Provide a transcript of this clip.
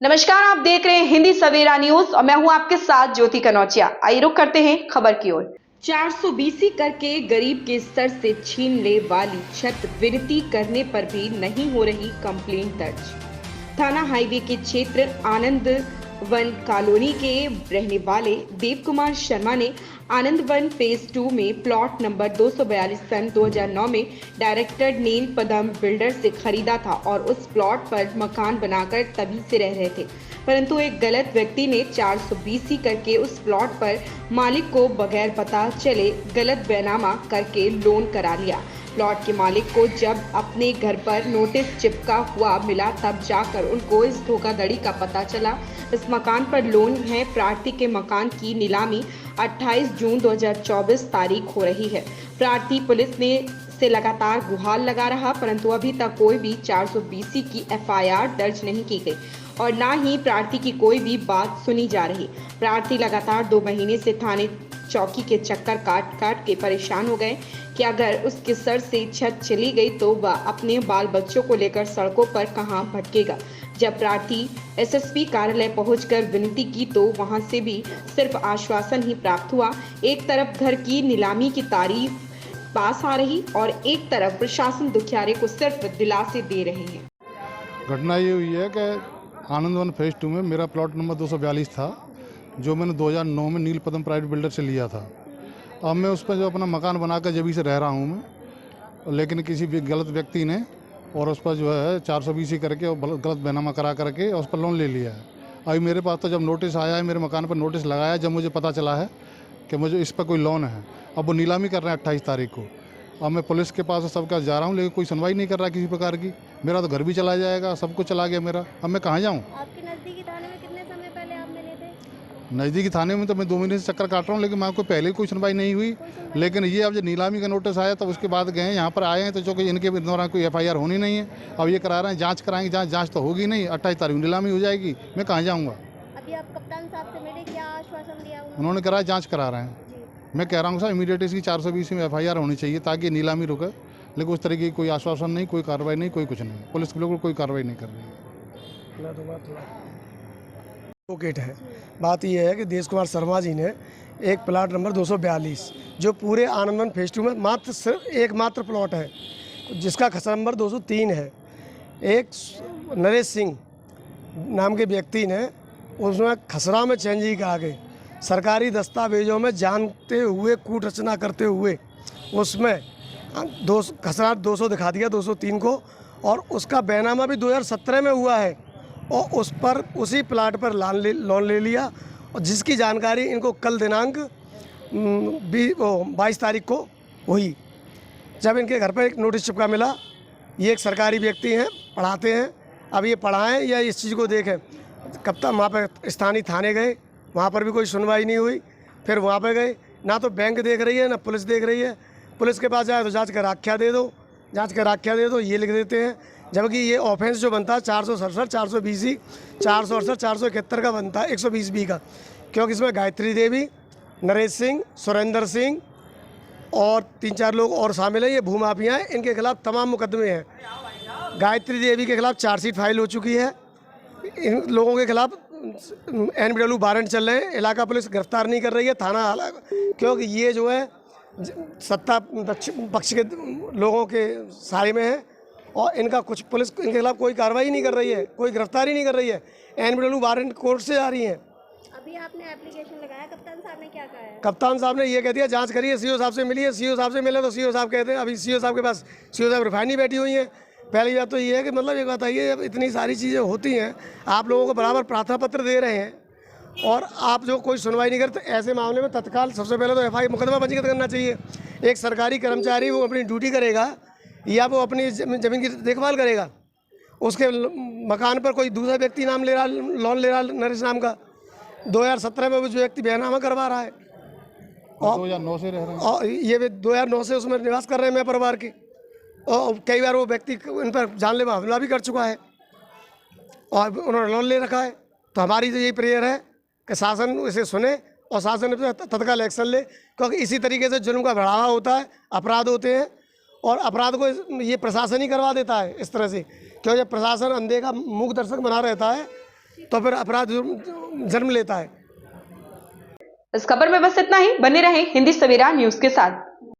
नमस्कार, आप देख रहे हैं हिंदी सवेरा न्यूज और मैं हूं आपके साथ ज्योति कनौजिया। आइए रुक करते हैं खबर की ओर। 420 करके गरीब के सर से छीन ले वाली छत विनती करने पर भी नहीं हो रही कंप्लेंट दर्ज। थाना हाईवे के क्षेत्र आनंद वन कॉलोनी के रहने वाले देव कुमार शर्मा ने आनंद वन फेज 2 में प्लॉट नंबर 242 सन 2009 में डायरेक्टर नील पदम बिल्डर से खरीदा था और उस प्लॉट पर मकान बनाकर तभी से रह रहे थे, परंतु एक गलत व्यक्ति ने 420 करके उस प्लॉट पर मालिक को बगैर पता चले गलत बैनामा करके लोन करा लिया। प्लॉट के मालिक को जब अपने घर पर नोटिस चिपका हुआ मिला तब जाकर उनको इस धोखाधड़ी का पता चला। इस मकान पर लोन है। प्रार्थी के मकान की नीलामी 28 जून 2024 तारीख हो रही है। प्रार्थी पुलिस ने से लगातार गुहार लगा रहा, परंतु अभी तक कोई भी 420 की एफआईआर दर्ज नहीं की गई और ना ही प्रार्थी की कोई भी बात सुनी जा रही। प्रार्थी लगातार 2 महीने से थाने चौकी के चक्कर काट काट के परेशान हो गए कि अगर उसके सर से छत चली गई तो वह अपने बाल बच्चों को लेकर सड़कों पर कहां भटकेगा। जब प्रार्थी एसएसपी कार्यालय पहुंचकर विनती की तो वहां से भी सिर्फ आश्वासन ही प्राप्त हुआ। एक तरफ घर की नीलामी की तारीफ पास आ रही और एक तरफ प्रशासन दुखियारे को सिर्फ दिलासे दे रहे हैं। घटना ये हुई है कि आनंद वन फेज 2 में मेरा प्लॉट नंबर 242 था, जो मैंने 2009 में नील पदम प्राइवेट बिल्डर से लिया था। अब मैं उस पर जो अपना मकान बनाकर जब से रह रहा हूँ मैं, लेकिन किसी भी गलत व्यक्ति ने और उस पर जो है 420 करके और गलत बैनामा करा करके उस पर लोन ले लिया है। अभी मेरे पास तो जब नोटिस आया है, मेरे मकान पर नोटिस लगाया, जब मुझे पता चला है कि मुझे इस पर कोई लोन है। अब वो नीलामी कर रहे हैं 28 तारीख को। अब मैं पुलिस के पास सबका जा रहा हूँ, लेकिन कोई सुनवाई नहीं कर रहा किसी प्रकार की। मेरा तो घर भी चला जाएगा, सब कुछ चला गया मेरा। अब मैं कहाँ जाऊँ? आपके नज़दीकी थाने में कितने समय पहले आप मिले थे? नज़दीकी थाने में तो मैं 2 महीने से चक्कर काट रहा हूँ, लेकिन वहाँ कोई पहले कोई सुनवाई नहीं हुई। लेकिन ये अब जो नीलामी का नोटिस आया तो उसके बाद गए, यहाँ पर आए हैं तो चूँकि इनके दौरान कोई एफआईआर होनी नहीं है। अब ये करा रहे हैं जाँच कराएंगे, जाँच तो होगी नहीं। 28 तारीख नीलामी हो जाएगी, मैं कहाँ जाऊँगा? अभी आप कप्तान साहब से मिले, क्या आश्वासन दिया उन्होंने करा जाँच करा रहे हैं। मैं कह रहा हूँ सर, इमीडिएट इसकी 420 में एफआईआर होनी चाहिए ताकि नीलामी रुके, लेकिन उस तरीके की कोई आश्वासन नहीं, कोई कार्रवाई नहीं, कोई कुछ नहीं। पुलिस बिल्कुल कोई कार्रवाई नहीं कर रही है। एडवोकेट है। बात यह है कि देव कुमार शर्मा जी ने एक प्लाट नंबर 242 जो पूरे आनंदवन फेज 2 में मात्र सिर्फ एकमात्र प्लॉट है, जिसका खसरा नंबर 203 है। एक नरेश सिंह नाम के व्यक्ति ने उसमें खसरा में चेंजिंग करा के सरकारी दस्तावेजों में जानते हुए कूट रचना करते हुए उसमें खसरा 200 दिखा दिया, 203 को, और उसका बैनामा भी 2017 में हुआ है और उस पर उसी प्लाट पर लोन ले लिया, और जिसकी जानकारी इनको कल दिनांक 22 तारीख को हुई, जब इनके घर पर एक नोटिस चिपका मिला। ये एक सरकारी व्यक्ति हैं, पढ़ाते हैं। अब ये पढ़ाएं या इस चीज़ को देखें। कप्तान वहाँ पर स्थानीय थाने गए, वहाँ पर भी कोई सुनवाई नहीं हुई। फिर वहाँ पर गए, ना तो बैंक देख रही है ना पुलिस देख रही है। पुलिस के पास जाए तो जांच कर आख्या दे दो, जांच कर आख्या दे दो, ये लिख देते हैं। जबकि ये ऑफेंस जो बनता है 467, 420, 468, 471 का बनता है, 120B का, क्योंकि इसमें गायत्री देवी, नरेश सिंह, सुरेंद्र सिंह और 3-4 लोग और शामिल हैं। ये भूमाफिया हैं, इनके खिलाफ तमाम मुकदमे हैं। गायत्री देवी के खिलाफ चार्जशीट फाइल हो चुकी है। इन लोगों के खिलाफ NBW वारंट चल रहे हैं। इलाका पुलिस गिरफ्तार नहीं कर रही है, थाना क्योंकि ये जो है सत्ता पक्ष के लोगों के साए में है और इनका कुछ पुलिस इनके खिलाफ कोई कार्रवाई नहीं कर रही है, कोई गिरफ्तारी नहीं कर रही है। NBW वारंट कोर्ट से आ रही है। अभी आपने एप्लीकेशन लगाया, कप्तान साहब ने क्या कहा है? कप्तान साहब ने ये कह दिया जांच करिए, सीओ साहब से मिलिए। सीओ साहब से मिले तो सीओ साहब कहते हैं, अभी सीओ साहब के पास सीओ साहब रिफाइनरी बैठी हुई है। पहली बात तो ये है कि मतलब एक बताइए, अब इतनी सारी चीज़ें होती हैं, आप लोगों को बराबर प्रार्थना पत्र दे रहे हैं और आप जो कोई सुनवाई नहीं करते, ऐसे मामले में तत्काल सबसे पहले तो एफआईआर मुकदमा पंजीकृत करना चाहिए। एक सरकारी कर्मचारी वो अपनी ड्यूटी करेगा या वो अपनी ज़मीन की देखभाल करेगा, उसके मकान पर कोई दूसरा व्यक्ति नाम ले रहा, लोन ले रहा नरेश नाम का। 2017 में वो जो व्यक्ति बैनामा करवा रहा है और 2009 से रह रहे हैं, और ये 2009 से उसमें निवास कर रहे हैं मैं परिवार के, और कई बार वो व्यक्ति इन पर जानलेवा हमला भी कर चुका है और उन्होंने लोन ले रखा है। तो हमारी तो यही प्रेयर है कि शासन इसे सुने और शासन इस पर तत्काल एक्शन ले, क्योंकि इसी तरीके से जुल्म का बढ़ावा होता है, अपराध होते हैं और अपराध को ये प्रशासन ही करवा देता है इस तरह से। क्योंकि जब प्रशासन अंधे का मूक दर्शक बना रहता है तो फिर अपराध जन्म लेता है। इस खबर में बस इतना ही। बने रहें हिंदी सवेरा न्यूज के साथ।